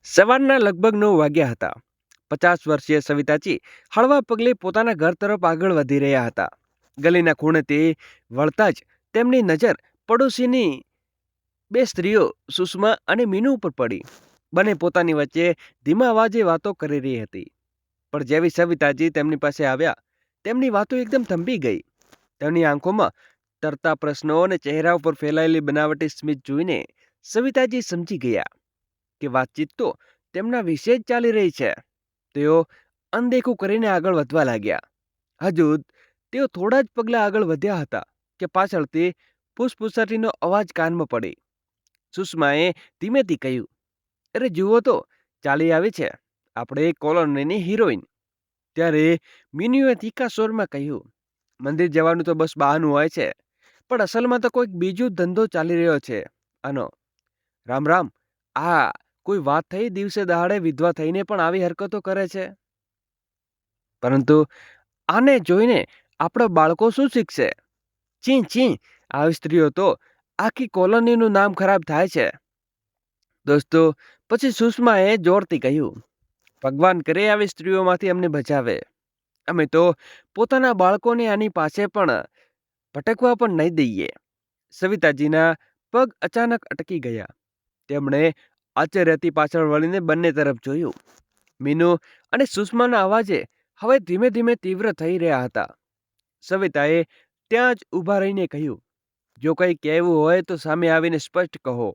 સવારના લગભગ 9 વાગ્યા હતા. 50 વર્ષીય સવિતાજી હળવા પગલે પોતાના ઘર તરફ આગળ વધી રહ્યા હતા. ગલીના ખૂણેથી વળતા જ તેમની નજર પડોશીની બે સ્ત્રીઓ સુષ્મા અને મીનુ ઉપર પડી. બંને પોતાની વચ્ચે ધીમા અવાજે વાતો કરી રહી હતી. પણ જેવી સવિતાજી તેમની પાસે આવ્યા, તેમની વાતો એકદમ થંભી ગઈ. તેમની આંખોમાં તરતા પ્રશ્નો અને ચહેરા ઉપર ફેલાયેલી બનાવટી સ્મિત જોઈને સવિતાજી સમજી ગયા કે વાતચીત તો તેમના વિશે જ ચાલી રહી છે. તેઓ અનદેખું કરીને આગળ વધવા લાગ્યા. હજુ તેઓ થોડા જ પગલા આગળ વધ્યા હતા કે પાછળથી ફૂસફૂસાટીનો અવાજ કાનમાં પડી. સુષ્માએ ધીમેથી કહ્યું, અરે જુઓ તો, ચાલી આવી છે આપણે કોલોનીની હિરોઈન. ત્યારે મિનુએ તીખા સ્વરમાં કહ્યું, મંદિર જવાનું તો બસ બહાનું હોય છે, પણ અસલમાં તો કોઈક બીજું ધંધો ચાલી રહ્યો છે આનો. રામ રામ, આ કોઈ વાત થઈ? દિવસે દહાડે વિધવા થઈને પણ આવી હરકતો કરે છે. પરંતુ આને જોઈને આપણા બાળકો શું શીખશે? ચી ચી, આવી સ્ત્રીઓ તો આખી કોલોનીનું નામ ખરાબ થાય છે. દોસ્તો, પછી સુષ્માએ જોરથી કહ્યું, ભગવાન કરે આવી સ્ત્રીઓમાંથી અમને બચાવે. અમે તો પોતાના બાળકોને આની પાસે પણ ભટકવા પણ નહીં દઈએ. સવિતાજીના પગ અચાનક અટકી ગયા. તેમણે આશ્ચર્યથી પાછળ વળીને બંને તરફ જોયું. મીનુ અને સુષ્માના અવાજે હવે ધીમે ધીમે તીવ્ર થઈ રહ્યા હતા. સવિતાએ ત્યાં જ ઊભા રહીને કહ્યું, જો કંઈ કહેવું હોય તો સામે આવીને સ્પષ્ટ કહો.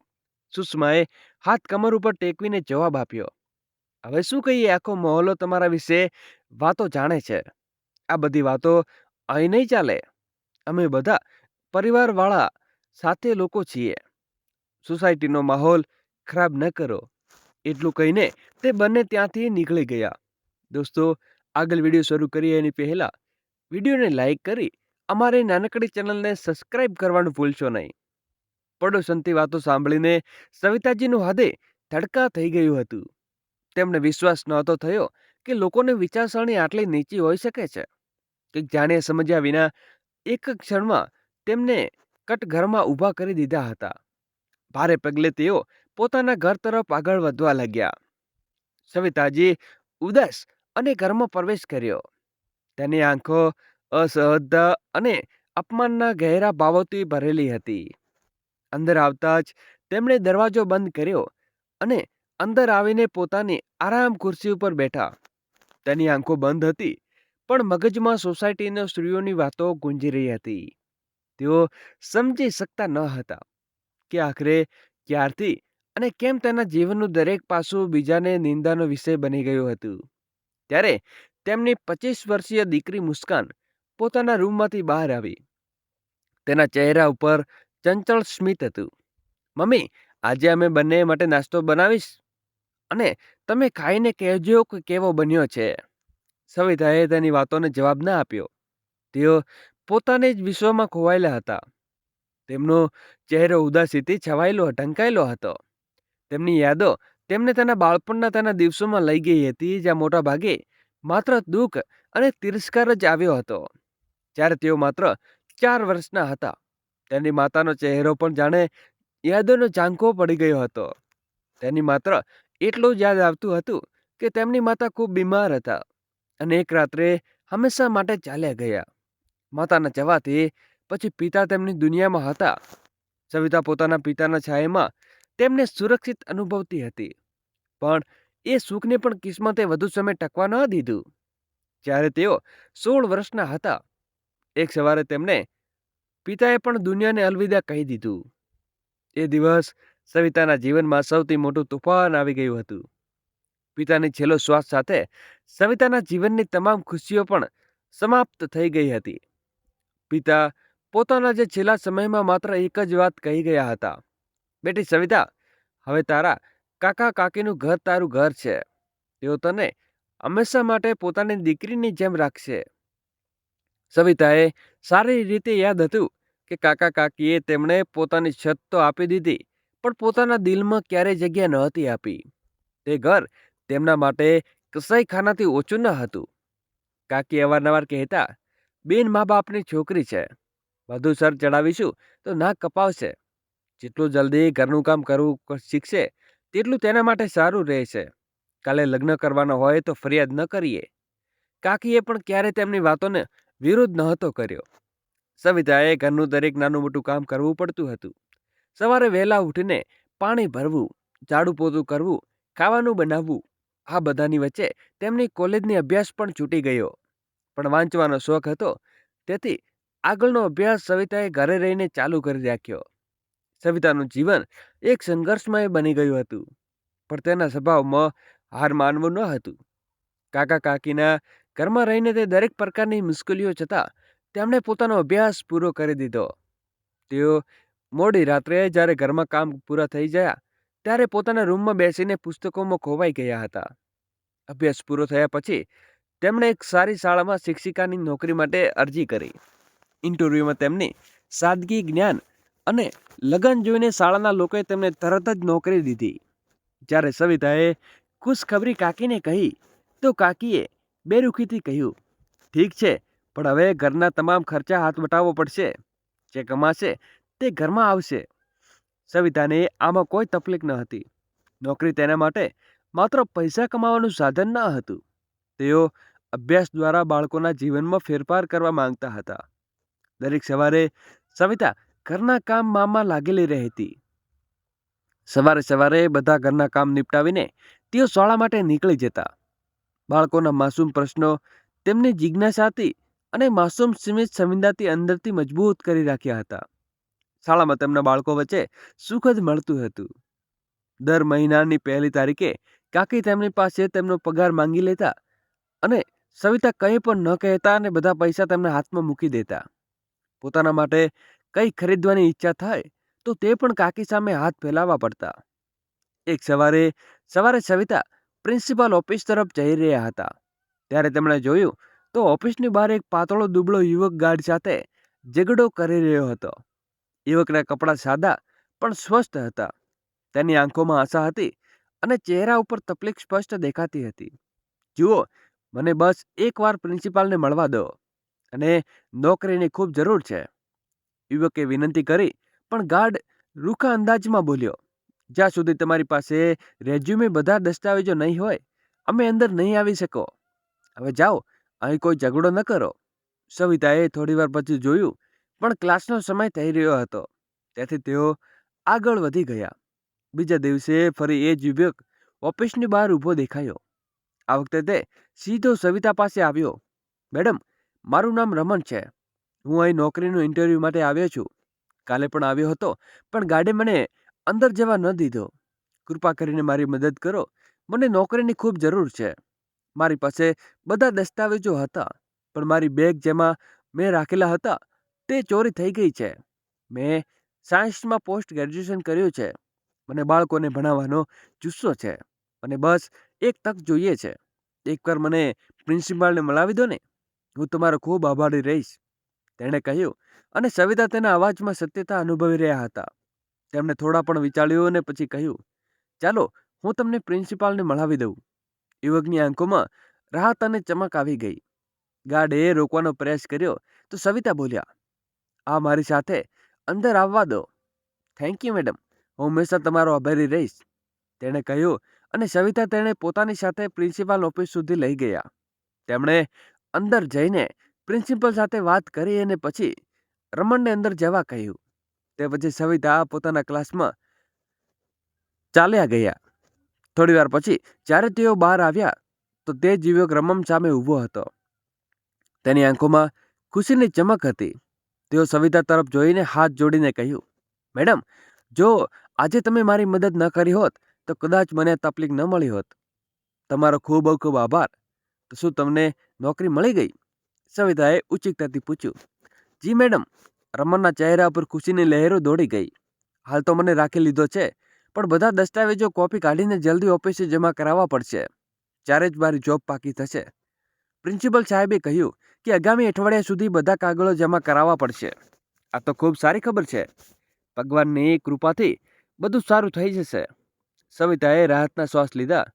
સુષ્માએ હાથ કમર ઉપર ટેકવીને જવાબ આપ્યો, હવે શું કહીએ, આખો મહોલ્લો તમારા વિશે વાતો જાણે છે. આ બધી વાતો અહીં નહીં ચાલે. અમે બધા પરિવારવાળા સાથે લોકો છીએ. સોસાયટીનો માહોલ ખરાબ ન કરો. એટલું કહીને તે બંને ત્યાંથી નીકળી ગયા. દોસ્તો, આગળ વિડીયો શરૂ કરીએ એની પહેલાં વિડીયોને લાઈક કરી અમારી નાનકડી ચેનલને સબસ્ક્રાઈબ કરવાનું ભૂલશો નહીં. પડોશનથી વાતો સાંભળીને સવિતાજીનું હૃદય ધડકા થઈ ગયું હતું. તેમને વિશ્વાસ નહોતો થયો કે લોકોની વિચારસરણી આટલી નીચી હોઈ શકે છે. કંઈક જાણ્યા સમજ્યા વિના એક ક્ષણમાં તેમને કટઘરમાં ઊભા કરી દીધા હતા. ભારે પગલે તેઓ પોતાના ઘર તરફ આગળ વધવા લાગ્યા. સવિતાજી ઉદાસ અને ઘરમાં પ્રવેશ કર્યો. તેની આંખો અસહજતા અને અપમાનના ઘેરા ભાવોથી ભરેલી હતી. અંદર આવતા જ તેમણે દરવાજો બંધ કર્યો અને અંદર આવીને પોતાની આરામ ખુરશી ઉપર બેઠા. તેની આંખો બંધ હતી, પણ મગજમાં સોસાયટીના સ્ત્રીઓની વાતો ગુંજી રહી હતી. તેઓ સમજી શકતા ન હતા કે આખરે ક્યારથી અને કેમ તેના જીવનનું દરેક પાસું બીજાને નિંદાનો વિષય બની ગયું હતું. ત્યારે તેમની 25 વર્ષીય દીકરી મુસ્કાન પોતાના રૂમમાંથી બહાર આવી. તેના ચહેરા ઉપર ચંચળ સ્મિત હતું. મમ્મી, આજે અમે બંને માટે નાસ્તો બનાવીશ અને તમે ખાઈને કહેજો કે કેવો બન્યો છે. સવિતાએ તેની વાતોને જવાબ ન આપ્યો. તેઓ પોતાને જ વિશ્વમાં ખોવાયેલા હતા. તેમનો ચહેરો ઉદાસીથી છવાયેલો ઢંકાયેલો હતો. તેમની યાદો તેમને તેના બાળપણના તેના દિવસોમાં લઈ ગઈ હતી, જ્યાં મોટા ભાગે માત્ર દુઃખ અને તિરસ્કાર જ આવ્યો હતો. જ્યારે તેઓ માત્ર 4 વર્ષના હતા, તેની માતાનો ચહેરો પણ જાણે યાદોનો ઝાંખો પડી ગયો હતો. તેની માત્ર એટલું જ યાદ આવતું હતું કે તેમની માતા ખૂબ બીમાર હતા અને એક રાત્રે હંમેશા માટે ચાલ્યા ગયા. માતાના જવાથી પછી પિતા તેમની દુનિયામાં હતા. સવિતા પોતાના પિતાના છાયામાં તેમને સુરક્ષિત અનુભવતી હતી, પણ એ સુખને પણ કિસ્મતે વધુ સમય ટકવા ન દીધું. જ્યારે તેઓ 16 વર્ષના હતા, એક સવારે તેમને પિતાએ પણ દુનિયાને અલવિદા કહી દીધું. એ દિવસ સવિતાના જીવનમાં સૌથી મોટું તૂફાન આવી ગયું હતું. પિતાની છેલ્લો શ્વાસ સાથે સવિતાના જીવનની તમામ ખુશીઓ પણ સમાપ્ત થઈ ગઈ હતી. પિતા પોતાના જે છેલ્લા સમયમાં માત્ર એક જ વાત કહી ગયા હતા, બેટી સવિતા, હવે તારા કાકા કાકીનું ઘર તારું ઘર છે. તેઓ તને હંમેશા માટે પોતાની દીકરીની જેમ રાખશે. સવિતાએ સારી રીતે યાદ હતું કે કાકા કાકીએ તેમણે પોતાની છત તો આપી દીધી, પણ પોતાના દિલમાં ક્યારેય જગ્યા નહોતી આપી. તે ઘર તેમના માટે કસાઈખાનાથી ઓછું ન હતું. કાકી અવારનવાર કહેતા, બેન મા બાપની છોકરી છે, વધુ સર ચડાવીશું તો નાક કપાવશે. જેટલું જલ્દી ઘરનું કામ કરવું શીખશે તેટલું તેના માટે સારું રહેશે. કાલે લગ્ન કરવાનો હોય તો ફરિયાદ ન કરીએ. કાકીએ પણ ક્યારે તેમની વાતોને વિરોધ નહોતો કર્યો. સવિતાએ ઘરનું દરેક નાનું મોટું કામ કરવું પડતું હતું. સવારે વહેલા ઉઠીને પાણી ભરવું, ઝાડુ પોતું કરવું, ખાવાનું બનાવવું. આ બધાની વચ્ચે તેમની કોલેજની અભ્યાસ પણ છૂટી ગયો. પણ વાંચવાનો શોખ હતો, તેથી આગળનો અભ્યાસ સવિતાએ ઘરે રહીને ચાલુ કરી રાખ્યો. સવિતાનું જીવન એક સંઘર્ષમય બની ગયું હતું, પણ તેના સ્વભાવમાં હાર માનવું ન હતું. કાકા કાકીના ઘરમાં રહીને તે દરેક પ્રકારની મુશ્કેલીઓ છતાં તેમણે પોતાનો અભ્યાસ પૂરો કરી દીધો. તેઓ મોડી રાત્રે જ્યારે ઘરમાં કામ પૂરા થઈ ગયા ત્યારે પોતાના રૂમમાં બેસીને પુસ્તકોમાં ખોવાઈ ગયા હતા. અભ્યાસ પૂરો થયા પછી તેમણે એક સારી શાળામાં શિક્ષિકાની નોકરી માટે અરજી કરી. ઇન્ટરવ્યૂમાં તેમની સાદગી, જ્ઞાન અને લગન જોઈને શાળાના લોકોએ તેમને તરત જ નોકરી દીધી. જ્યારે સવિતાએ ખુશખબરી કાકીને કહી તો કાકીએ બેરુખીથી કહ્યું, ઠીક છે, પણ હવે ઘરના તમામ ખર્ચા હાથ વટાવવો પડશે. જે કમાશે તે ઘરમાં આવશે. સવિતાને આમાં કોઈ તકલીફ ન હતી. નોકરી તેના માટે માત્ર પૈસા કમાવાનું સાધન ન હતું. તેઓ અભ્યાસ દ્વારા બાળકોના જીવનમાં ફેરફાર કરવા માંગતા હતા. દરેક સવારે સવિતા ઘરના કામમાં લાગેલી રહેતી. સવારે સવારે બધા ઘરના કામ નિપટાવીને તેઓ શાળા માટે નીકળી જતા. બાળકોના માસૂમ પ્રશ્નો તેમની જિજ્ઞાસાથી અને માસૂમ સીમિત સંવેદનાથી અંદરથી મજબૂત કરી રાખ્યા હતા. શાળામાં તેમના બાળકો વચ્ચે સુખ જ મળતું હતું. દર મહિનાની 1લી તારીખે કાકી તેમની પાસે તેમનો પગાર માંગી લેતા અને સવિતા કંઈ પણ ન કહેતા અને બધા પૈસા તેમના હાથમાં મૂકી દેતા. પોતાના માટે કંઈ ખરીદવાની ઈચ્છા થાય તો તે પણ કાકી સામે હાથ ફેલાવવા પડતા. એક સવારે સવિતા પ્રિન્સિપાલ ઓફિસ તરફ જઈ રહ્યા હતા. ત્યારે તેમણે જોયું તો ઓફિસની બહાર એક પાતળો દુબળો યુવક ગાર્ડ સાથે ઝઘડો કરી રહ્યો હતો. યુવકના કપડાં સાદા પણ સ્વસ્થ હતા. તેની આંખોમાં આશા હતી અને ચહેરા ઉપર તકલીફ સ્પષ્ટ દેખાતી હતી. જુઓ, મને બસ એકવાર પ્રિન્સિપાલને મળવા દો અને નોકરીની ખૂબ જરૂર છે, યુવકે વિનંતી કરી. પણ ગાર્ડ રૂખા અંદાજમાં બોલ્યો, જ્યાં સુધી તમારી પાસે રેઝ્યુમે બધા દસ્તાવેજો નહીં હોય અમે અંદર નહીં આવી શકો. હવે જાઓ, અહીં કોઈ ઝઘડો ન કરો. સવિતાએ થોડીવાર પછી જોયું પણ ક્લાસનો સમય થઈ રહ્યો હતો, તેથી તેઓ આગળ વધી ગયા. બીજા દિવસે ફરી એ જ યુવક ઓફિસની બહાર ઊભો દેખાયો. આ વખતે તે સીધો સવિતા પાસે આવ્યો. મેડમ, મારું નામ રમન છે. હું અહીં નોકરીનું ઇન્ટરવ્યૂ માટે આવ્યો છું. કાલે પણ આવ્યો હતો, પણ ગાર્ડે મને અંદર જવા ન દીધો. કૃપા કરીને મારી મદદ કરો. મને નોકરીની ખૂબ જરૂર છે. મારી પાસે બધા દસ્તાવેજો હતા, પણ મારી બેગ જેમાં મેં રાખેલા હતા તે ચોરી થઈ ગઈ છે. મેં સાયન્સમાં પોસ્ટ ગ્રેજ્યુએશન કર્યું છે. મને બાળકોને ભણાવવાનો જુસ્સો છે. મને બસ એક તક જોઈએ છે. એકવાર મને પ્રિન્સિપાલને મળાવી દો ને. હું તમારો ખૂબ આભારી રહીશ, તેણે કહ્યું. અને સવિતા તેના અવાજમાં સત્યતા અનુભવી રહ્યા હતા. તેમણે થોડા પણ વિચાર્યું અને પછી કહ્યું, ચાલો હું તમને પ્રિન્સિપાલને મળાવી દઉં. યુવકની આંખોમાં રાહત અને ચમક આવી ગઈ. ગાર્ડે રોકવાનો પ્રયાસ કર્યો તો સવિતા બોલ્યા, આ મારી સાથે અંદર આવવા દો. થેન્ક યુ મેડમ, હું હંમેશા તમારો આભારી રહીશ, તેણે કહ્યું. અને સવિતા તેણે પોતાની સાથે પ્રિન્સિપાલ ઓફિસ સુધી લઈ ગયા. તેમણે અંદર જઈને પ્રિન્સિપલ સાથે વાત કરી અને પછી રમણને અંદર જવા કહ્યું. તે પછી સવિતા પોતાના ક્લાસમાં ચાલ્યા ગયા. થોડીવાર પછી જ્યારે તેઓ બહાર આવ્યા તો તે જ યુવક રમણ સામે ઊભો હતો. તેની આંખોમાં ખુશીની ચમક હતી. તેઓ સવિતા તરફ જોઈને હાથ જોડીને કહ્યું, મેડમ, જો આજે તમે મારી મદદ ન કરી હોત તો કદાચ મને તકલીફ ન મળી હોત. તમારો ખૂબ ખૂબ આભાર. તો શું તમને નોકરી મળી ગઈ? સવિતાએ ઉત્સુકતાથી પૂછ્યું. જી મેડમ. રમણના ચહેરા પર ખુશીની લહેરો દોડી ગઈ. હાલ તો મને રાખી લીધો છે, પણ બધા દસ્તાવેજો કોપી કાઢીને જલ્દી ઓફિસે જમા કરાવવા પડશે. ત્યારે જ મારી જોબ પાકી થશે. પ્રિન્સિપલ સાહેબે કહ્યું કે આગામી અઠવાડિયા સુધી બધા કાગળો જમા કરાવવા પડશે. આ તો ખૂબ સારી ખબર છે. ભગવાનની કૃપાથી બધું સારું થઈ જશે. સવિતાએ રાહતના શ્વાસ લીધા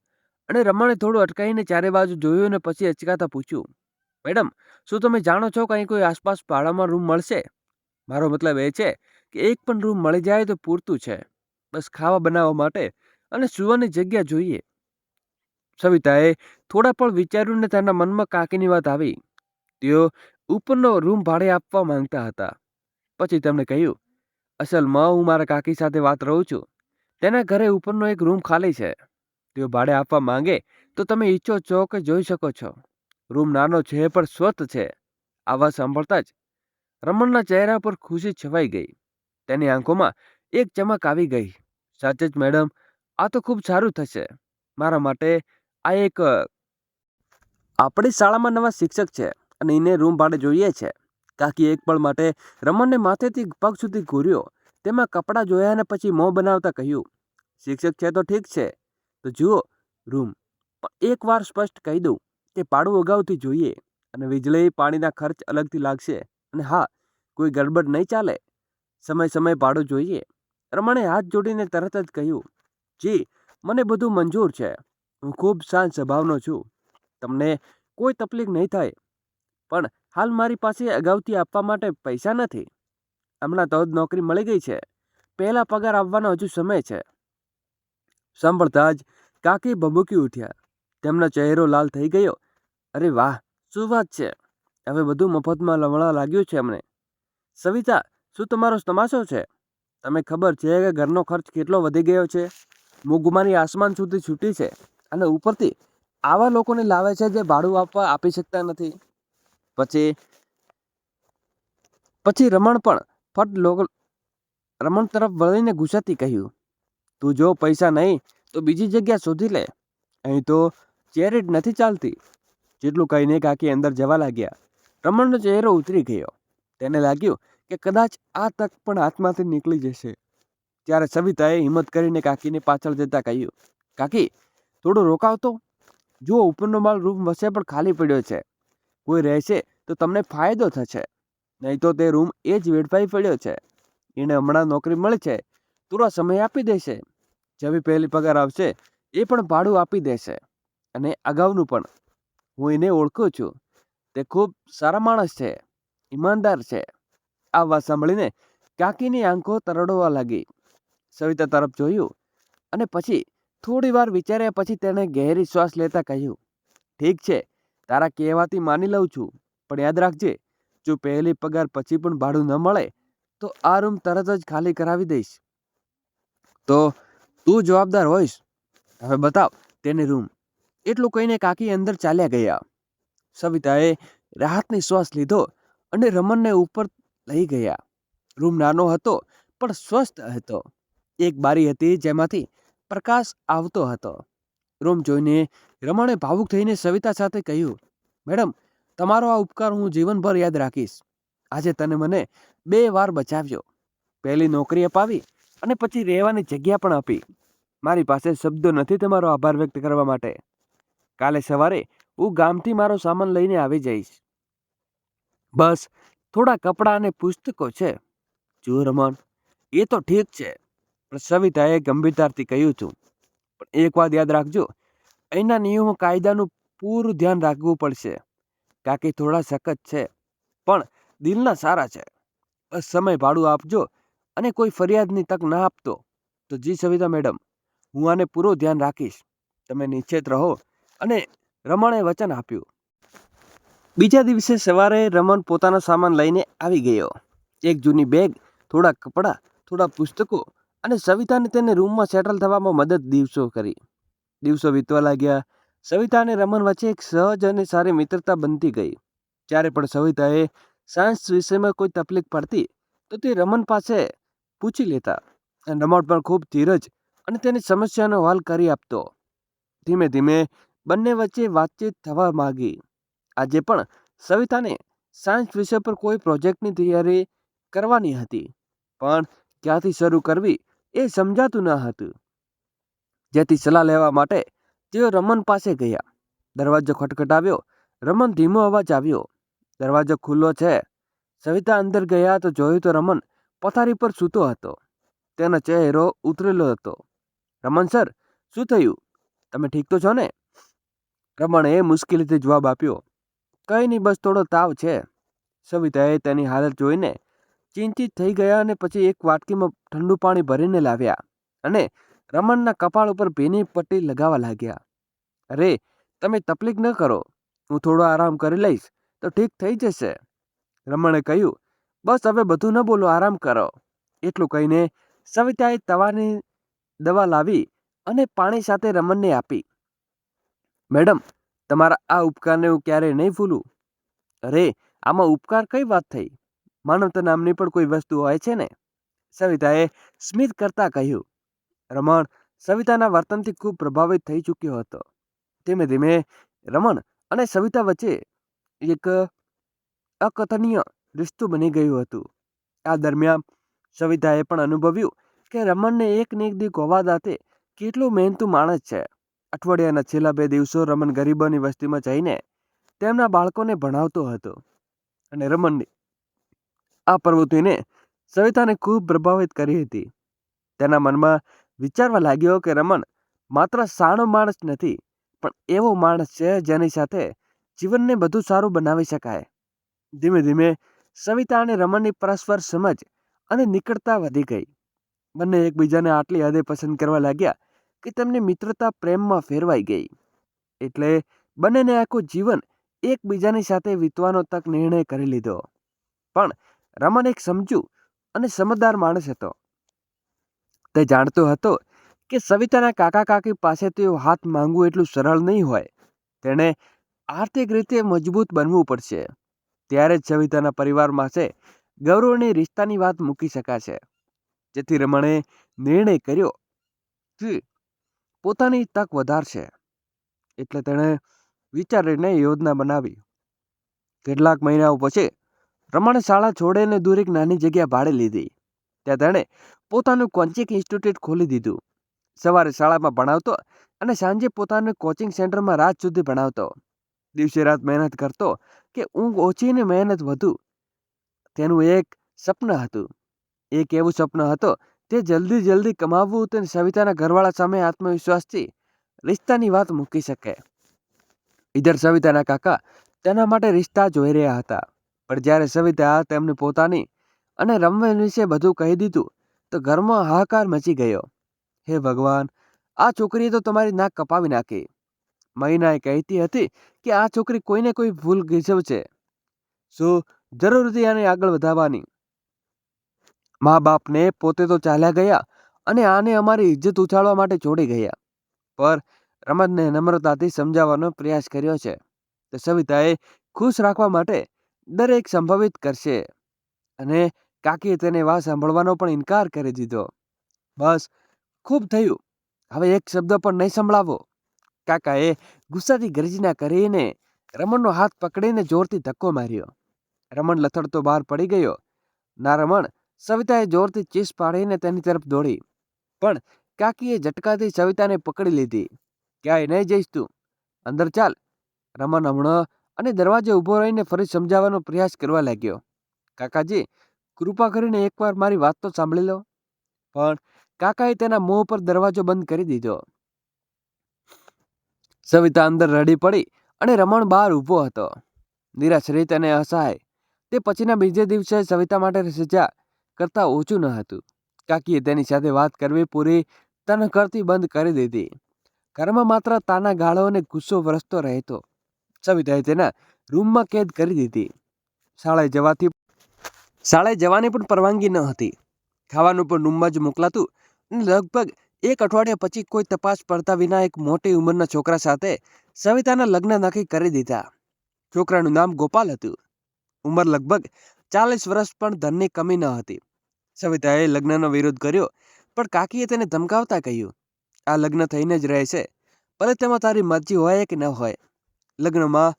અને રમણે થોડું અટકાઈને ચારે બાજુ જોયું અને પછી અચકાતા પૂછ્યું, મેડમ, શું તમે જાણો છો કે અહીં કોઈ આસપાસ ભાડામાં રૂમ મળશે? મારો મતલબ એ છે કે એક પણ રૂમ મળી જાય તો પૂરતું છે. બસ ખાવા બનાવવા માટે અને સૂવાની જગ્યા જોઈએ. સવિતાએ થોડા પળ વિચાર્યું ને તેના મનમાં કાકીની વાત આવી. તેઓ ઉપરનો રૂમ ભાડે આપવા માંગતા હતા. પછી તેમણે કહ્યું, અસલમાં હું મારા કાકી સાથે વાત રહું છું. તેના ઘરે ઉપરનો એક રૂમ ખાલી છે. તેઓ ભાડે આપવા માંગે તો તમે ઈચ્છો છો કે જોઈ શકો છો. રૂમ નાનો છે પણ સ્વસ્થ છે. આવા સાંભળતા જ રમણના ચહેરા પર ખુશી છવાઈ ગઈ. તેની આંખોમાં એક ચમક આવી ગઈ. સાચે જ મેડમ, આ તો ખૂબ સારું થશે મારા માટે. આ એક આપણી શાળામાં નવા શિક્ષક છે અને એને રૂમ ભાડે જોઈએ છે. કાકી એક પળ માટે રમણને માથેથી પગ સુધી ઘૂર્યો. તેમાં કપડાં જોયા અને પછી મોં બનાવતા કહ્યું, શિક્ષક છે તો ઠીક છે, તો જુઓ રૂમ. પણ એક વાર સ્પષ્ટ કહી દઉં કે ભાડું અગાઉથી જોઈએ અને વીજળી પાણીના ખર્ચ અલગથી લાગશે. અને હા, કોઈ ગડબડ નહીં ચાલે. સમય ભાડું જોઈએ. રમણે હાથ જોડીને તરત જ કહ્યું, જી મને બધું મંજૂર છે. હું ખૂબ શાંત સ્વભાવનો છું. તમને કોઈ તકલીફ નહીં થાય. પણ હાલ મારી પાસે અગાઉથી આપવા માટે પૈસા નથી. હમણાં તો જ નોકરી મળી ગઈ છે. પહેલા પગાર આવવાનો હજુ સમય છે. સાંભળતા જ કાકી ભભૂકી ઉઠ્યા. તેમનો ચહેરો લાલ થઈ ગયો. અરે વાહ, શું વાત છે. હવે બધું મફતમાં લવણા લાગ્યું છે અમને. સવિતા, શું તમારો તમાશો છે? તમે ખબર છે કે ઘરનો ખર્ચ કેટલો વધી ગયો છે? મોંઘવારી આસમાન સુધી છૂટી છે અને ઉપરથી આવા લોકોને લાવે છે જે ભાડું આપી શકતા નથી. પછી રમણ તરફ વળીને ગુસ્સાથી કહ્યું, તું જો પૈસા નહીં તો બીજી જગ્યા શોધી લે. અહીં તો ચેરિટ નથી ચાલતી. જેટલું કહીને કાકી અંદર જવા લાગ્યા. રમણનો ચહેરો ઉતરી ગયો. તેને લાગ્યું કે કદાચ આ તક પણ હાથમાંથી નીકળી જશે. ત્યારે સવિતાએ હિંમત કરીને કાકીને પાછળ જતા કહ્યું, કાકી થોડું રોકાવ તો. જુઓ ઉપરનો માળ રૂમ વચ્ચે પણ ખાલી પડ્યો છે. કોઈ રહેશે તો તમને ફાયદો થશે. નહીં તો તે રૂમ એ જ વેડફાઈ પડ્યો છે. એને હમણાં નોકરી મળી છે, થોડો સમય આપી દેશે. જેવી પહેલી પગાર આવશે એ પણ ભાડું આપી દેશે અને અગાઉનું પણ. હું એને ઓળખું છું. તે ખૂબ સારા માણસ છે, ઈમાનદાર છે. આ વાત સાંભળીને કાકીની આંખો તરડવા લાગી. સવિતા તરફ જોયું અને પછી થોડી વાર વિચાર્યા પછી તેણે ગહેરી શ્વાસ લેતા કહ્યું, ઠીક છે, તારા કહેવાથી માની લઉં છું. પણ યાદ રાખજે, જો પહેલી પગાર પછી પણ ભાડું ન મળે તો આ રૂમ તરત જ ખાલી કરાવી દઈશ. તો તું જવાબદાર હોઈશ. હવે બતાવ તેને રૂમ. એટલું કહીને કાકી અંદર ચાલ્યા ગયા. સવિતાએ રાહતની શ્વાસ લીધો અને રમણને ઉપર લઈ ગયા. રૂમ નાનો હતો પણ સ્વસ્થ હતો. એક બારી હતી જેમાંથી પ્રકાશ આવતો હતો. રૂમ જોઈને રમણે ભાવુક થઈને સવિતા સાથે કહ્યું, મેડમ, તમારો આ ઉપકાર હું જીવનભર યાદ રાખીશ. આજે તને મને 2 વાર બચાવ્યો. પહેલી નોકરી અપાવી અને પછી રહેવાની જગ્યા પણ આપી. મારી પાસે શબ્દો નથી તમારો આભાર વ્યક્ત કરવા માટે. કાલે સવારે હું ગામથી મારો સામાન લઈને આવી જઈશ. બસ થોડા કપડાં અને પુસ્તકો છે. જુઓ રમણ, એ તો ઠીક છે, પણ સવિતાએ ગંભીરતાથી કહ્યું હતું. પણ એક વાત યાદ રાખજો, અહીંના નિયમો કાયદાનું પૂરું ધ્યાન રાખવું પડશે. કાકી થોડા સખત છે પણ દિલના સારા છે. બસ સમય ભાડું આપજો અને કોઈ ફરિયાદની તક ના આપતો તો. જી સવિતા મેડમ, હું આને પૂરું ધ્યાન રાખીશ. તમે નિશ્ચિત રહો. અને રમણે વચન આપ્યું. બીજા દિવસે સવારે રમણ પોતાનો સામાન લઈને આવી ગયો. એક જૂની બેગ, થોડા કપડાં, થોડા પુસ્તકો અને સવિતાને તેને રૂમમાં સેટલ થવામાં મદદ દિવસો વીતવા લાગ્યા. સવિતા અને રમણ વચ્ચે એક સહજ અને સારી મિત્રતા બનતી ગઈ. જ્યારે પણ સવિતાએ સાયન્સ વિષયમાં કોઈ તકલીફ પડતી તો તે રમણ પાસે પૂછી લેતા. અને રમણ પણ ખૂબ ધીરજ અને તેની સમસ્યાનો હલ કરી આપતો. ધીમે ધીમે બંને વચ્ચે વાતચીત થવા માંગી. આજે પણ સવિતાને સાયન્સ વિષય પર કોઈ પ્રોજેક્ટની તૈયારી કરવાની હતી, પણ ક્યાંથી શરૂ કરવી એ સમજાતું ન હતું. જેથી સલાહ લેવા માટે તેઓ રમણ પાસે ગયા. દરવાજો ખટખટાવ્યો. રમણ ધીમો અવાજ આવ્યો, દરવાજો ખુલ્લો છે. સવિતા અંદર ગયા તો જોયું તો રમણ પથારી પર સૂતો હતો. તેનો ચહેરો ઉતરેલો હતો. રમણ સર, શું થયું? તમે ઠીક તો છો ને? રમણે મુશ્કેલીથી જવાબ આપ્યો, કંઈ નહીં, બસ થોડો તાવ છે. સવિતાએ તેની હાલત જોઈને ચિંતિત થઈ ગયા અને પછી એક વાટકીમાં ઠંડુ પાણી ભરીને લાવ્યા અને રમણના કપાળ ઉપર ભીની પટ્ટી લગાવવા લાગ્યા. અરે, તમે તકલીફ ન કરો, હું થોડો આરામ કરી લઈશ તો ઠીક થઈ જશે. રમણે કહ્યું, બસ હવે બધું ન બોલો, આરામ કરો. એટલું કહીને સવિતાએ તવાની દવા લાવી અને પાણી સાથે રમણને આપી. મેડમ, તમારા આ ઉપકારને હું ક્યારેય નહીં ભૂલું. અરે, આમાં ઉપકાર કઈ વાત થઈ? માનવતા નામની પણ કોઈ વસ્તુ હોય છે ને, સવિતાએ સ્મિત કરતા કહ્યું. રમણ સવિતાના વર્તનથી ખૂબ પ્રભાવિત થઈ ચૂક્યો હતો. ધીમે ધીમે રમણ અને સવિતા વચ્ચે એક અકથનીય રિશ્તું બની ગયું હતું. આ દરમિયાન સવિતાએ પણ અનુભવ્યું કે રમણને એક ને એક દી ગોવા દાતે કેટલું મહેનતું માણસ છે. અઠવાડિયાના છેલ્લા 2 દિવસો રમણ ગરીબોની વસ્તીમાં જઈને તેમના બાળકોને ભણાવતો હતો અને રમણની આ પ્રવૃત્તિને સવિતાને ખૂબ પ્રભાવિત કરી હતી. તેના મનમાં વિચારવા લાગ્યો કે રમણ માત્ર સાણો માણસ નથી, પણ એવો માણસ છે જેની સાથે જીવનને બધું સારું બનાવી શકાય. ધીમે ધીમે સવિતા અને રમણની પરસ્પર સમજ અને નિકટતા વધી ગઈ. બંને એકબીજાને આટલી હદે પસંદ કરવા લાગ્યા કે તેમની મિત્રતા પ્રેમમાં ફેરવાઈ ગઈ. એટલે બંનેને આખું જીવન એકબીજાની સાથે વીતવાનો તક નિર્ણય કરી લીધો. પણ રમણ એક સમજુ અને સમજદાર માણસ હતો. તે જાણતો હતો કે સવિતાના કાકા કાકી પાસેથી હાથ માંગવું એટલું સરળ નહીં હોય. તેણે આર્થિક રીતે મજબૂત બનવું પડશે. ત્યારે જ સવિતાના પરિવાર પાસે ગૌરવની રિશ્તાની વાત મૂકી શકાશે. જેથી રમણે નિર્ણય કર્યો કે પોતાની તક વધારશે. એટલે તેણે વિચારીને યોજના બનાવી. કેટલાક મહિનાઓ પછી રમણે શાળા છોડીને દૂર એક નાની જગ્યા ભાડે લીધી. ત્યાં તેણે પોતાનું કોચિંગ ઇન્સ્ટિટ્યૂટ ખોલી દીધું. સવારે શાળામાં ભણાવતો અને સાંજે પોતાનું કોચિંગ સેન્ટરમાં રાત સુધી ભણાવતો. દિવસે રાત મહેનત કરતો કે ઊંઘ ઓછી ને મહેનત વધુ. તેનું એક સપન હતું. એક એવું સપન હતો તે જલ્દી કમાવવું તે સવિતાના ઘરવાળા સામે આત્મવિશ્વાસથી રિશ્તાની વાત મૂકી શકે. ઇધર સવિતાના કાકા તેના માટે રિશ્તા જોઈ રહ્યા હતા. પણ જ્યારે સવિતા તેમને પોતાની અને રમણ વિશે બધું કહી દીધું તો ઘરમાં હાહાકાર મચી ગયો. હે ભગવાન, આ છોકરીએ તો તમારી નાક કપાવી નાખી. મહિનાએ કહેતી હતી કે આ છોકરી કોઈને કોઈ ભૂલ ગજવશે. શું જરૂર હતી આને આગળ વધારવાની? મા બાપને પોતે તો ચાલ્યા ગયા અને આને અમારી ઇજ્જત ઉછાળવા માટે છોડી ગયા. પર રમણને નમ્રતાથી સમજાવવાનો પ્રયાસ કર્યો છે. તો સવિતાએ ખુશ રાખવા માટે દરેક સંભવિત કરશે અને કાકીએ તેને વાત સાંભળવાનો પણ ઇનકાર કરી દીધો. બસ, ખૂબ થયું, હવે એક શબ્દ પણ નહીં સંભળાવો. કાકાએ ગુસ્સાથી ગર્જના કરીને રમણનો હાથ પકડીને જોરથી ધક્કો માર્યો. રમણ લથડતો બહાર પડી ગયો. ના રમણ, સવિતાએ જોરથી ચીસ પાડીને તેની તરફ દોડી. પણ કાકીએ ઝટકાથી સવિતાને પકડી લીધી. ક્યાંય નહીં જઈશ તું, અંદર ચાલ. રમણ હમણાં અને દરવાજે ઊભો રહીને ફરી સમજાવવાનો પ્રયાસ કરવા લાગ્યો. કાકાજી, કૃપા કરીને એકવાર મારી વાત તો સાંભળી લો. પણ કાકાએ તેના મોં પર દરવાજો બંધ કરી દીધો. સવિતા અંદર રડી પડી અને રમણ બહાર ઊભો હતો, નિરાશ્રિત અને અસહાય. તે પછીના બીજે દિવસે સવિતા માટે સજા કરતાં ઓછું ન હતું. કાકીએ તેની સાથે વાત કરવી પૂરી તનખરથી બંધ કરી દીધી. ઘરમાં માત્ર તાના ગાળો અને ગુસ્સો વરસતો રહેતો. સવિતાએ તેના રૂમમાં કેદ કરી દીધી. શાળાએ જવાની પણ પરવાનગી ન હતી. ખાવાનું પણ રૂમમાં જ મોકલાતું અને લગભગ એક અઠવાડિયા પછી કોઈ તપાસ પડતા વિના એક મોટી ઉંમરના છોકરા સાથે સવિતાના લગ્ન નક્કી કરી દીધા. છોકરાનું નામ ગોપાલ હતું. ઉંમર લગભગ 40 વર્ષ, પણ ધનની કમી ન હતી. સવિતાએ લગ્નનો વિરોધ કર્યો, પણ કાકીએ તેને ધમકાવતા કહ્યું, આ લગ્ન થઈને જ રહેશે, ભલે તેમાં તારી મરજી હોય કે ન હોય. લગ્નમાં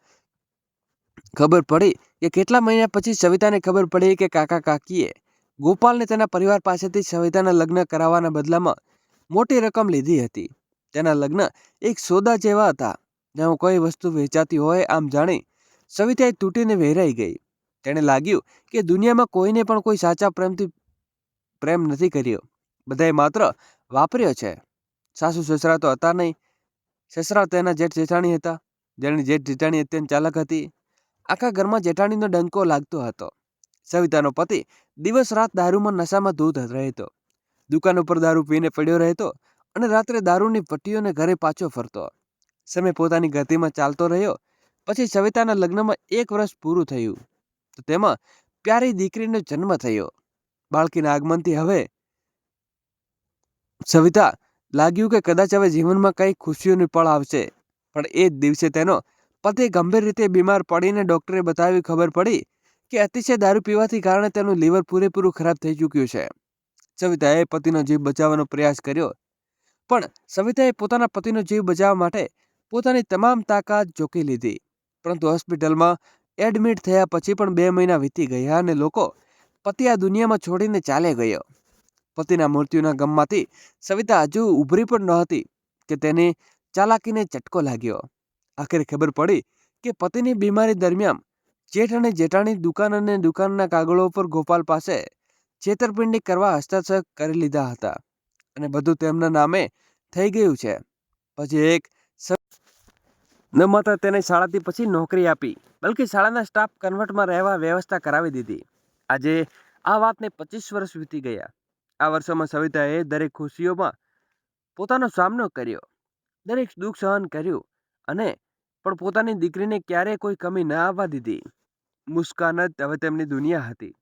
ખબર પડી કે કેટલા મહિના પછી સવિતાને ખબર પડી કે કાકા કાકીએ ગોપાલને તેના પરિવાર પાસેથી સવિતાના લગ્ન કરાવવાના બદલામાં મોટી રકમ લીધી હતી. તેના લગ્ન એક સોદા જેવા હતા, જ્યાં કોઈ વસ્તુ વેચાતી હોય આમ જાણી સવિતાએ તૂટીને વહેરાઈ ગઈ. તેને લાગ્યું કે દુનિયામાં કોઈને પણ કોઈ સાચા પ્રેમથી પ્રેમ નથી કર્યો, બધાએ માત્ર વાપર્યો છે. સાસુ સસરા તો હતા નહીં. સસરા તેના જેઠ જેઠાણી હતા. જેની જેઠ જેઠાણી અત્યંત ચાલાક હતી. આખા ઘરમાં જેઠાણીનો ડંકો લાગતો હતો. સવિતાનો પતિ દિવસ રાત દારૂમાં નશામાં ધૂત રહેતો. દુકાન ઉપર દારૂ પીને પડ્યો રહેતો અને રાત્રે દારૂની પટ્ટીઓને ઘરે પાછો ફરતો. સમય પોતાની ગતિમાં ચાલતો રહ્યો. પછી સવિતાના લગ્નમાં 1 વર્ષ પૂરું થયું તો તેમાં પ્યારી દીકરીનો જન્મ થયો. બાળકીના આગમનથી હવે સવિતા લાગ્યું કે કદાચ હવે જીવનમાં કંઈ ખુશીઓની પળ આવશે. પણ એ જ દિવસે તેનો પતિ ગંભીર રીતે બીમાર પડીને ડોક્ટરે બતાવી ખબર પડી કે અતિશય દારૂ પીવાથી કારણે તેનું લીવર પૂરેપૂરું ખરાબ થઈ ચૂક્યું છે. સવિતાએ પતિનો જીવ બચાવવાનો પ્રયાસ કર્યો, પણ સવિતાએ પોતાના પતિનો જીવ બચાવવા માટે પોતાની તમામ તાકાત ઝોકી લીધી. પરંતુ હોસ્પિટલમાં એડમિટ થયા પછી પણ 2 મહિના વીતી ગયા અને લોકો પતિ આ દુનિયામાં છોડીને ચાલે ગયો. પતિના મૃત્યુના ગમમાંથી સવિતા હજુ ઉભરી પણ નહોતી કે તેની ચાલાકીને ઝટકો લાગ્યો. આખરે ખબર પડી કે પતિની બીમારી દરમિયાન જેઠ અને જેઠાણી દુકાન અને દુકાનના કાગળો પર ગોપાલ પાસે છેતરપિંડી કરવા હસ્તાક્ષર કરી લીધા હતા અને બધું તેમના નામે થઈ ગયું છે. પછી એક ન માત્ર તેને શાળાથી પછી નોકરી આપી, બલકે શાળાના સ્ટાફ કન્વર્ટમાં રહેવા વ્યવસ્થા કરાવી દીધી. આજે આ વાતને 25 વર્ષ વીતી ગયા. આ વર્ષોમાં સવિતાએ દરેક ખુશીઓમાં પોતાનો સામનો કર્યો, દરેક દુઃખ સહન કર્યું અને પણ પોતાની દીકરીને ક્યારેય કોઈ કમી ન આવવા દીધી. મુસ્કાન જ હવે તેમની દુનિયા હતી.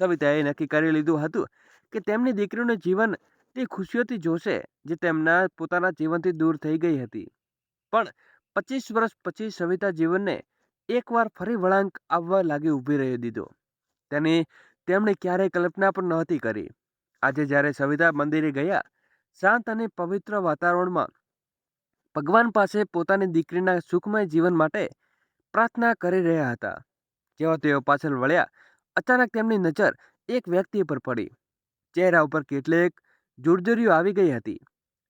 સવિતાએ નક્કી કરી લીધું હતું કે તેમની દીકરીનું જીવન તે ખુશીઓથી જોશે જે તેમના પોતાના જીવનથી દૂર થઈ ગઈ હતી. પણ 25 વર્ષ પછી સવિતા જીવનને એકવાર ફરી વળાંક આવવા લાગી ઊભી રહી દીધો. તેમણે ક્યારેય કલ્પના પણ નહોતી કરી. આજે જ્યારે સવિતા મંદિરે ગયા, શાંત અને પવિત્ર વાતાવરણમાં ભગવાન પાસે પોતાની દીકરીના સુખમય જીવન માટે પ્રાર્થના કરી રહ્યા હતા. જેવા તેઓ પાછળ વળ્યા, અચાનક તેમની નજર એક વ્યક્તિ પર પડી. ચહેરા ઉપર કેટલીક જુરજરીઓ આવી ગઈ હતી.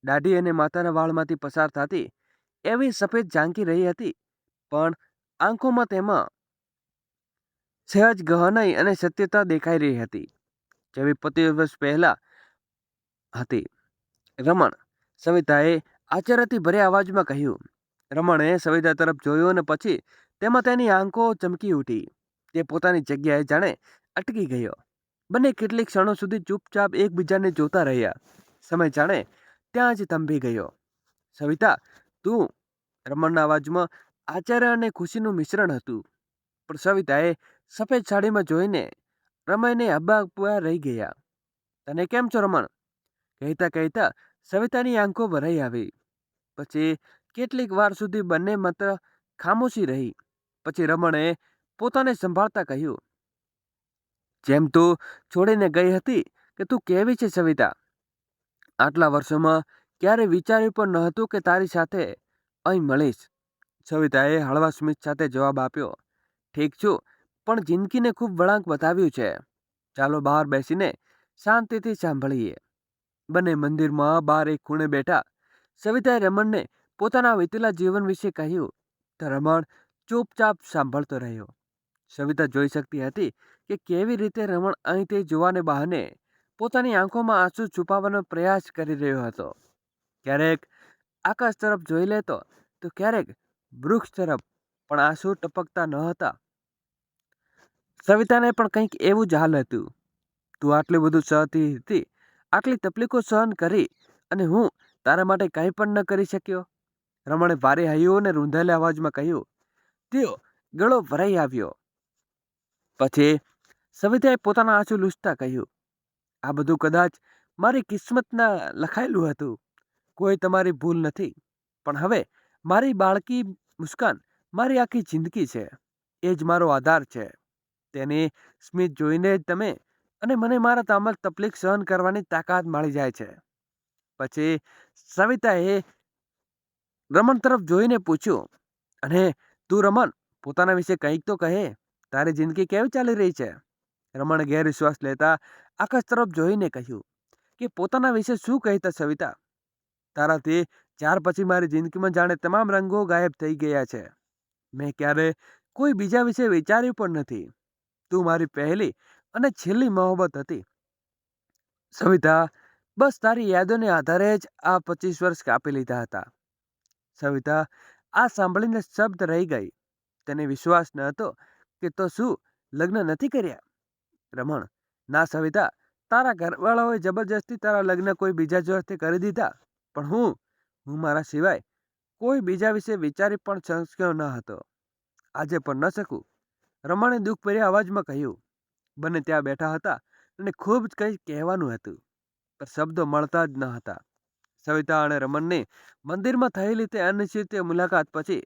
દાઢી અને માથાના વાળમાંથી પસાર થતી એવી સફેદ ઝાંકી રહી હતી, પણ આંખોમાં તેમાં સહેજ ગહનાઈ અને સત્યતા દેખાઈ રહી હતી, જેવી 25 વર્ષ પહેલા હતી. રમણ, સવિતાએ આશ્ચર્યથી ભર્યા અવાજમાં કહ્યું. રમણે સવિતા તરફ જોયું અને પછી તેમાં તેની આંખો ચમકી ઉઠી. તે પોતાની જગ્યાએ જાણે અટકી ગયો. બંને કેટલીક ક્ષણો સુધી ચૂપચાપ એકબીજાને જોતા રહ્યા. સમય જાણે ત્યાં જ થંભી ગયો. સવિતા, તું? રમણના અવાજમાં આશ્ચર્ય અને ખુશીનું મિશ્રણ હતું. પણ સવિતાએ સફેદ સાડીમાં જોઈને રમણને અબાક રહી ગયા. તને કેમ છો રમણ? કહેતા કહેતા સવિતાની આંખો ભરાઈ આવી. પછી કેટલીક વાર સુધી બંને માત્ર ખામોશી રહી. પછી રમણે પોતાને સંભાળતા કહ્યું, જેમ તું છોડીને ગઈ હતી કે તું કેવી છે સવિતા? આટલા વર્ષોમાં ક્યારે વિચાર્યું પણ ન હતું કે તારી સાથે અહીં મળીશ. સવિતાએ હળવા સ્મિત સાથે જવાબ આપ્યો, ઠીક છું, પણ જિંદગીને ખૂબ વળાંક બતાવ્યું છે. ચાલો બહાર બેસીને શાંતિથી સાંભળીએ. બંને મંદિરમાં બહાર એક ખૂણે બેઠા. સવિતાએ રમણને પોતાના વીતેલા જીવન વિશે કહ્યું તો રમણ ચૂપચાપ સાંભળતો રહ્યો. સવિતા જોઈ શકતી હતી કે કેવી રીતે રમણ અહીં તે જોવાને બહાને પોતાની આંખોમાં આંસુ છુપાવવાનો પ્રયાસ કરી રહ્યો હતો. ક્યારેક આકાશ તરફ જોઈ લેતો તો ક્યારેક વૃક્ષ તરફ, પણ આંસુ ટપકતા ન હતા. સવિતાને પણ કંઈક એવું જ હાલ હતું. તું આટલું બધું સહતી હતી, આટલી તકલીફો સહન કરી, અને હું તારા માટે કંઈ પણ ન કરી શક્યો? રમણે ભારે હૈયું અને રૂંધાયેલા અવાજમાં કહ્યું. તેઓ ગળો ભરાઈ આવ્યો. પછી સવિતાએ પોતાના આંસુ લૂછતા કહ્યું, આ બધું કદાચ મારી કિસ્મતના લખાયેલું હતું. કોઈ તમારી ભૂલ નથી, પણ હવે મારી બાળકી મુસ્કાન મારી આખી જિંદગી છે. એ જ મારો આધાર છે. તેની સ્મિત જોઈને જ તમે અને મને મારા તમામ તકલીફ સહન કરવાની તાકાત મળી જાય છે. પછી સવિતાએ રમણ તરફ જોઈને પૂછ્યું, અને તું રમણ, પોતાના વિશે કંઈક તો કહે. તારી જિંદગી કેવી ચાલી રહી છે? રમણે ગેર શ્વાસ લેતા આકાશ તરફ જોઈને કહ્યું કે પોતાના વિશે શું કહેતા સવિતા? તારાથી ત્યાર પછી મારી જિંદગીમાં જાણે તમામ રંગો ગાયબ થઈ ગયા છે. મેં ક્યારે કોઈ બીજા વિશે વિચાર્યું પણ નથી. તું મારી પહેલી અને છેલ્લી મોહબ્બત હતી. સવિતા, બસ તારી યાદોને આધારે જ આ 25 વર્ષ કાપી લીધા હતા. સવિતા આ સાંભળીને શબ્દ રહી ગઈ. તેને વિશ્વાસ ન હતો કે તો શું લગ્ન નથી કર્યા? રમણ, ના સવિતા, તારા ઘરવાળાઓએ જબરજસ્તી તારા લગ્ન કોઈ બીજા જોડે કરી દીધા. પણ હું મારા સિવાય કોઈ બીજા વિશે વિચારી પણ શક્યો ન હતો. આજે પણ ન શકું, રમણે દુઃખભર્યા અવાજમાં કહ્યું. બંને ત્યાં બેઠા હતા અને ખૂબ જ કંઈ કહેવાનું હતું, પણ શબ્દો મળતા જ ન હતા. સવિતા અને રમણની મંદિરમાં થયેલી તે અનિશ્ચિત મુલાકાત પછી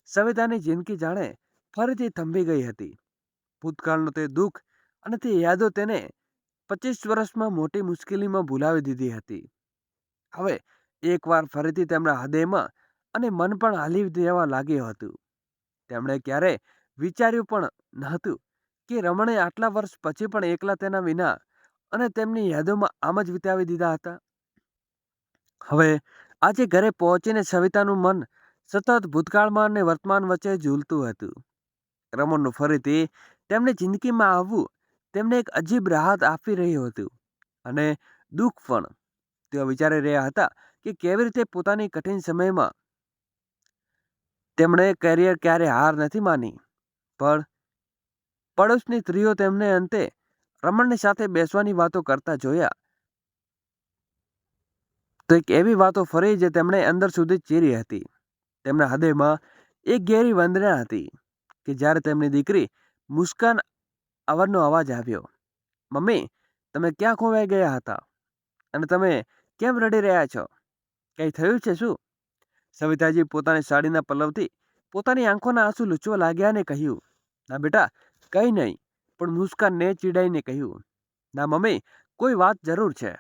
સવિતાની જિંદગી જાણે ફરીથી થંભી ગઈ હતી. ભૂતકાળનું તે દુઃખ અને તે યાદો તેને 25 વર્ષમાં મોટી મુશ્કેલીમાં ભૂલાવી દીધી હતી. હવે એકવાર ફરીથી તેમના હૃદયમાં અને મન પણ હાલી દેવા લાગ્યું હતું. તેમણે ક્યારેય વિચાર્યું પણ નહોતું કે રમણે આટલા વર્ષ પછી પણ એકલા તેના વિના અને તેમની યાદોમાં આમ જ વિતાવી દીધા હતા. હવે આજે ઘરે પહોંચીને સવિતાનું મન સતત ભૂતકાળમાં અને વર્તમાન વચ્ચે ઝૂલતું હતું. રમણનું ફરીથી તેમની જિંદગીમાં આવવું તેમને એક અજીબ રાહત આપી રહ્યું હતું અને દુઃખ પણ. તેઓ વિચારી રહ્યા હતા કે કેવી રીતે પોતાની કઠિન સમયમાં તેમણે ક્યારે હાર નથી માની, પણ પડોશની સ્ત્રીઓ તેમને અંતે રમણની સાથે બેસવાની વાતો કરતા જોયા તો એક એવી વાતો ફરી જે તેમણે અંદર સુધી ચીરી હતી. તેમના હૃદયમાં એક ઘેરી વંદના હતી કે જ્યારે તેમની દીકરી મુસ્કાન આવવાનો અવાજ આવ્યો. મમ્મી, તમે ક્યાં ખોવાઈ ગયા હતા અને તમે કેમ રડી રહ્યા છો? કંઈ થયું છે શું? સવિતાજી પોતાની સાડીના પલ્લવથી પોતાની આંખોના આંસુ લૂછવા લાગ્યા અને કહ્યું, ના બેટા, કંઈ નહીં. પણ મુસ્કાનને ચીડાઈને કહ્યું, ના મમ્મી, કોઈ વાત જરૂર છે.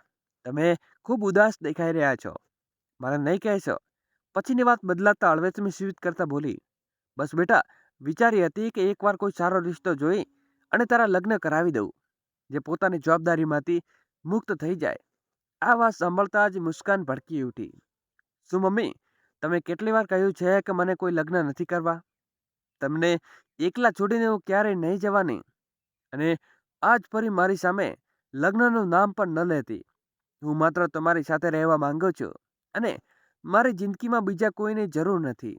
તમે ખૂબ ઉદાસ દેખાઈ રહ્યા છો. મારે નહીં કહેશો? પછીની વાત બદલાતા હળવેથી સ્મિત કરતા બોલી, બસ બેટા, વિચારી હતી કે એકવાર કોઈ સારો રિશ્તો જોઈ અને તારા લગ્ન કરાવી દઉં, જે પોતાની જવાબદારીમાંથી મુક્ત થઈ જાય. આ વાત સાંભળતા જ મુસ્કાન ભડકી ઉઠી. શું મમ્મી, તમે કેટલી વાર કહ્યું છે કે મને કોઈ લગ્ન નથી કરવા? તમને એકલા છોડીને હું ક્યારેય નહીં જવાની. અને આજ ફરી મારી સામે લગ્નનું નામ પણ ન લેતી. હું માત્ર તમારી સાથે રહેવા માંગુ છું અને મારી જિંદગીમાં બીજા કોઈની જરૂર નથી.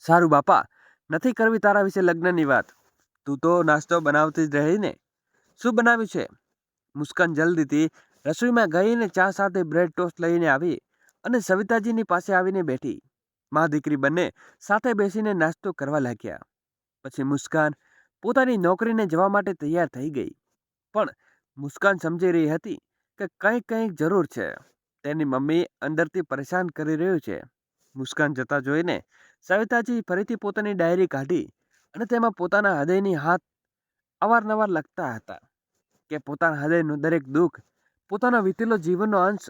સારું બાપા, નથી કરવી તારા વિશે લગ્નની વાત. તું તો નાસ્તો બનાવતી જ રહી ને. શું બનાવ્યું છે? મુસ્કાન જલ્દીથી રસોઈમાં ગઈને ચા સાથે બ્રેડ ટોસ્ટ લઈને આવી અને સવિતાજીની પાસે આવીને બેઠી. મા દીકરી બંને સાથે બેસીને નાસ્તો કરવા લાગ્યા. પછી મુસ્કાન પોતાની નોકરીને જવા માટે તૈયાર થઈ ગઈ. પણ મુસ્કાન સમજી રહી હતી કે કંઈક જરૂર છે. તેની મમ્મી અંદરથી પરેશાન કરી રહ્યું છે. મુસ્કાન જતા જોઈને સવિતાજી ફરીથી પોતાની ડાયરી કાઢી અને તેમાં પોતાના હૃદયની હાથ અવારનવાર લખતા હતા કે પોતાના હૃદયનું દરેક દુઃખ, પોતાનો વીતેલો જીવનનો અંશ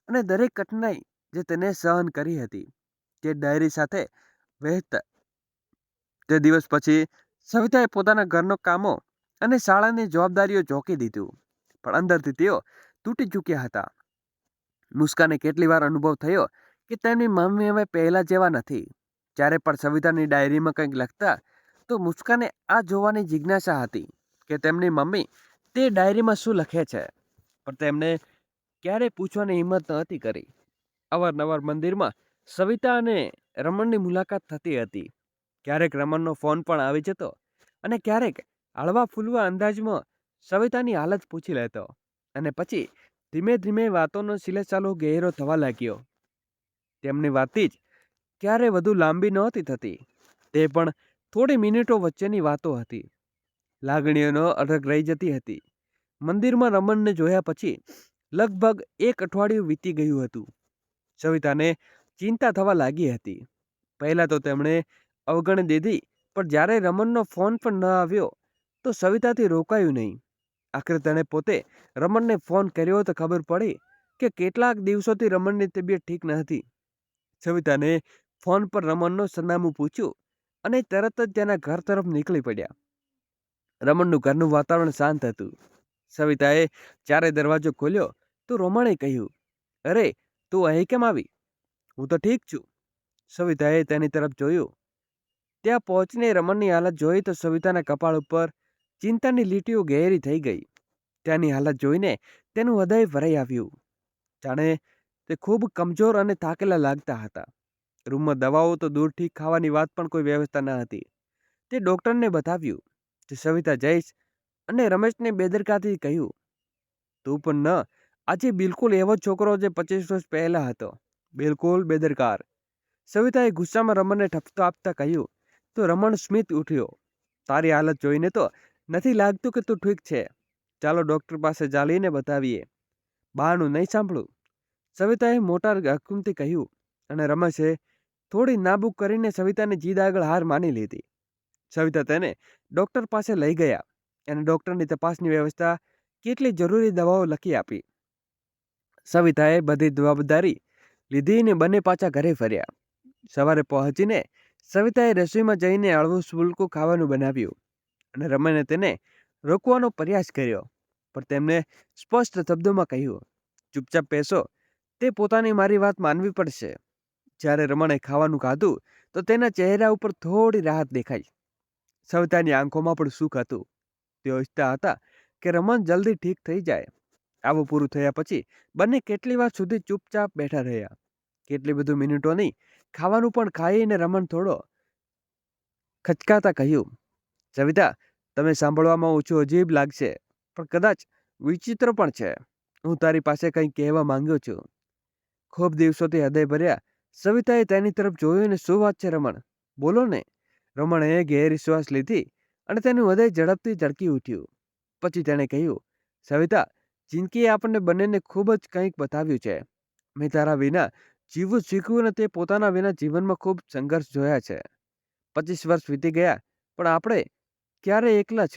અને દરેક કઠિનાઈ જે તેને સહન કરી હતી તે ડાયરી સાથે વહેતા. તે દિવસ પછી સવિતાએ પોતાના ઘરના કામો અને શાળાની જવાબદારીઓ ઝોકી દીધું, પણ અંદરથી તેઓ તૂટી ચૂક્યા હતા. મુસ્કાને કેટલી વાર અનુભવ થયો કે તેમની મમ્મી હવે પહેલા જેવા નથી. જ્યારે પણ સવિતાની ડાયરીમાં કંઈક લખતા તો મુસ્કાને આ જોવાની જિજ્ઞાસા હતી કે તેમની મમ્મી તે ડાયરીમાં શું લખે છે, પણ તેમને ક્યારેય પૂછવાની હિંમત નહોતી કરી. અવારનવાર મંદિરમાં સવિતા અને રમણની મુલાકાત થતી હતી. ક્યારેક રમણનો ફોન પણ આવી જતો અને ક્યારેક હળવા ફૂલવા અંદાજમાં સવિતાની હાલત પૂછી લેતો અને પછી ધીમે ધીમે વાતોનો સિલસિલો ગહેરો થવા લાગ્યો. તેમની વાતથી જ ક્યારે વધુ લાંબી નહોતી થતી, તે પણ થોડી મિનિટો વચ્ચેની વાતો હતી. લાગણીઓનો અડગ રહી જતી હતી. મંદિરમાં રમણને જોયા પછી લગભગ 1 અઠવાડિયું વીતી ગયું હતું. સવિતાને ચિંતા થવા લાગી હતી. પહેલાં તો તેમણે અવગણી દીધી, પણ જ્યારે રમણનો ફોન પણ ન આવ્યો તો સવિતાથી રોકાયું નહીં. આખરે તેણે પોતે રમણને ફોન કર્યો તો ખબર પડી કે કેટલાક દિવસોથી રમણની તબિયત ઠીક ન હતી. સવિતાને ફોન પર રમણનું સરનામું પૂછ્યું અને તરત જ તેના ઘર તરફ નીકળી પડ્યા. રમણનું ઘરનું વાતાવરણ શાંત હતું. સવિતાએ ચારે દરવાજો ખોલ્યો તો રમણે કહ્યું, અરે, તું અહીં કેમ આવી? હું તો ઠીક છું. સવિતાએ તેની તરફ જોયું. ત્યાં પહોંચીને રમણની હાલત જોઈ તો સવિતાના કપાળ ઉપર ચિંતાની લીટીઓ ગહેરી થઈ ગઈ. તેની હાલત જોઈને તેનું હૃદય ભરાઈ આવ્યું. જાણે તે ખૂબ કમજોર અને થાકેલા લાગતા હતા. રૂમમાં દવાઓ તો દૂર ઠીક ખાવાની વાત પણ કોઈ વ્યવસ્થા ન હતી. તે ડૉક્ટરને બતાવ્યું. તે સવિતા જઈશ અને રમેશને બેદરકારીથી કહ્યું, તું પણ ન આજે બિલકુલ એવો જ છોકરો જે 25 વર્ષ પહેલા હતો, બિલકુલ બેદરકાર. સવિતાએ ગુસ્સામાં રમણને ઠપકો આપતા કહ્યું. તો રમણ સ્મિત ઉઠ્યો. તારી હાલત જોઈને તો નથી લાગતું કે તું ઠીક છે. ચાલો ડોક્ટર પાસે ચાલીને બતાવીએ. બહાનું નહીં સાંભળું, સવિતાએ મોટા હકુમથી કહ્યું. અને રમેશે થોડી નાબૂક કરીને સવિતાની જીદ આગળ હાર માની લીધી. સવિતા તેને ડોક્ટર પાસે લઈ ગયા અને ડોક્ટરની તપાસની વ્યવસ્થા, કેટલી જરૂરી દવાઓ લખી આપી. સવિતાએ બધી જવાબદારી લીધી ને બંને પાછા ઘરે ફર્યા. સવારે પહોંચીને સવિતાએ રસોઈમાં જઈને હળવું ફૂલકું ખાવાનું બનાવ્યું અને રમણે તેને રોકવાનો પ્રયાસ કર્યો, પણ તેમને સ્પષ્ટ શબ્દોમાં કહ્યું, ચૂપચાપ બેસો, તે પોતાની મારી વાત માનવી પડશે. જ્યારે રમણે ખાવાનું ખાધું તો તેના ચહેરા ઉપર થોડી રાહત દેખાઈ. સવિતાની આંખોમાં પણ સુખ હતું. તેઓ ઈચ્છતા હતા કે રમણ જલ્દી ઠીક થઈ જાય. આવું પૂરું થયા પછી બંને કેટલી વાર સુધી ચૂપચાપ બેઠા રહ્યા. કેટલી બધી મિનિટો નહીં. ખાવાનું પણ ખાઈને રમણ થોડો ખચકાતા કહ્યું, સવિતા, તમે સાંભળવામાં ઓછું અજીબ લાગશે, પણ કદાચ વિચિત્ર પણ છે. હું તારી પાસે કંઈ કહેવા માંગ્યો છું. ખૂબ દિવસોથી હૃદય ભર્યા સવિતાએ તેની તરફ જોયું ને શું વાત છે રમણ? બોલો ને. રમણે ગહેરી શ્વાસ લીધી અને તેનું હૃદય ઝડપથી ધડકી ઉઠ્યું. પછી તેણે કહ્યું, સવિતા, જિંદગીએ આપણને બંનેને ખૂબ જ કંઈક બતાવ્યું છે. મેં તારા વિના જીવવું શીખ્યું અને તે પોતાના વિના જીવનમાં ખૂબ સંઘર્ષ જોયા છે. 25 વર્ષ વીતી ગયા, પણ આપણે ક્યારે એકલા જ